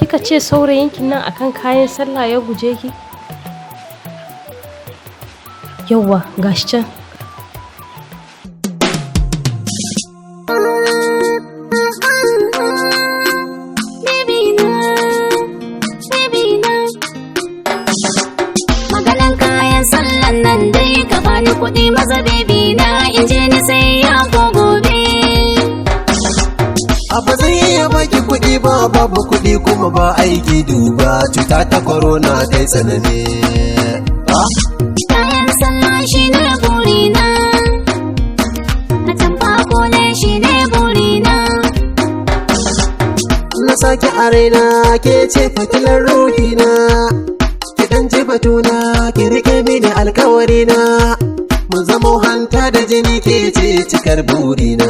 kika ce saurayinkin nan akan kayan sallah ya guje ki? Yawwa gashi can. Maganan kayan sallan nan dai ka bani kuɗi maza baby na in je ni sai ya ko gobe. Ba zai iya baki kuɗi ba, babu kuɗi kuma ba aiki, duba cuta ta corona dai tsanani. Kayan sallah shi ne burina, a tamfa kole shi ne burina. Na sake a raina ke ce fitilar ruhina, ki ɗan ji batuna ki rike mini alkawarina. Mun zamo hanta da jini ke ce cikar burina,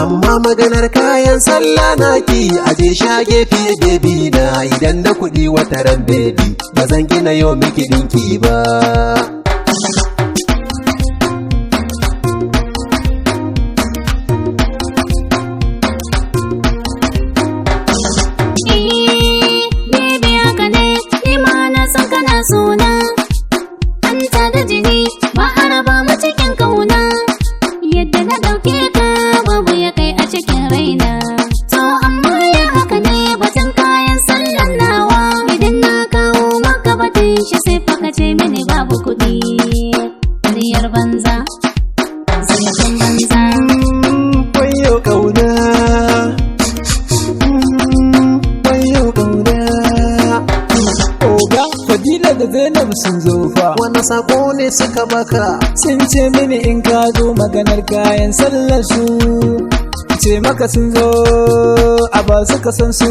amma maganar kayan sallah naki aje shage fiye bebi na. Idan da kuɗi wataran bebi ba zan gina yau miki ɗinki ba. Baby haka ne, ni ma na san kana sona. Hanta da jini ba a raba mu cikin kauna. Yadda na ɗauke ka babu ya kai a cikin raina. To amma ya haka ne batun kayan sallan nawa. Idan na kawo maka batun shi sai fa ka ce mini babu kuɗi. Ƙaryar banza, zancen banza. Wayo ƙauna, wayo ƙauna. Oga, Fadila da Zainab sun zo fa. Wani sako ne suka baka? Sun ce mini in ka zo maganar kayan sallar su. Ce maka sun zo a ba su ka san su.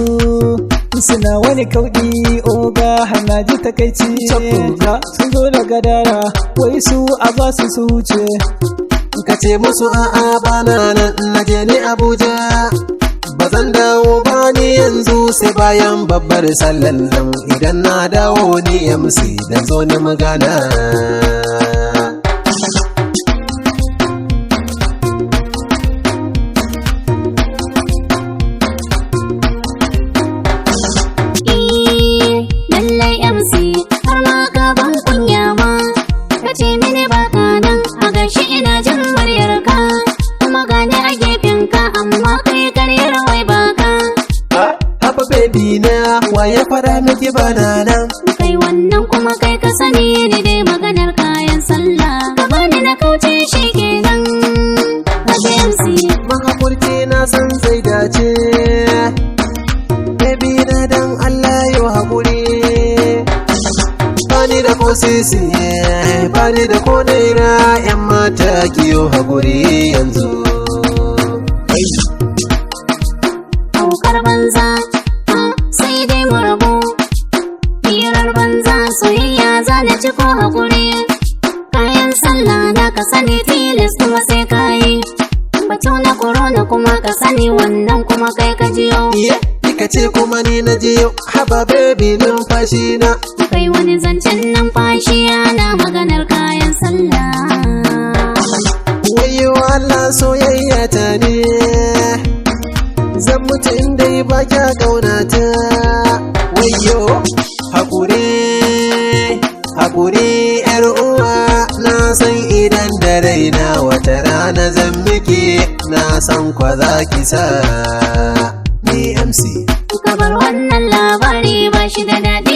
Suna wani kauɗi oga hana ji takaici. Oga sun zo da gadara wai su a ba su su wuce. Ka ce musu a'a bana nan na je ni Abuja. Ba zan dawo ba ni yanzu sai bayan babbar sallan nan. Idan na dawo ni MC dan zo ni magana. Lallai MC har ma gaban kunya ma. Ka ce mini baka nan a gashi ina jin muryarka. Kuma gani a gefenka amma kai karyar wai baka. Haba baby na waye fara miki bana nan? Kai wannan kuma kai ka sani ni dai maganar kayan sallah. Ka bani na kauce shi kenan. Ka MC Mahaƙurci na san zai dace. Baby na dan Allah yau haƙuri. Bani da ko sisi, bani da ko naira, 'yan mata kiyo haƙuri yanzu. aukar banza, sai dai mu rabu. Hirar banza soyayya za na ci ko haƙuri. Kayan sallah na ka sani tilas kuma sai kayi. Batu na corona kuma ka sani wannan kuma kai ka jiyo. Ka ce kuma ni na jiyo, haba baby numfashi na. Kai wani zancen numfashi yana maganar kayan sallah. Wayo Allah soyayya ta ne, zan mutu inda yi ba kya ƙaunata. Wayo haƙuri, haƙuri 'yar uwa, na san idan da raina wata rana zan miki, na san kwa za ki sa ni MC. Kabar wannan labari ba shi da daɗi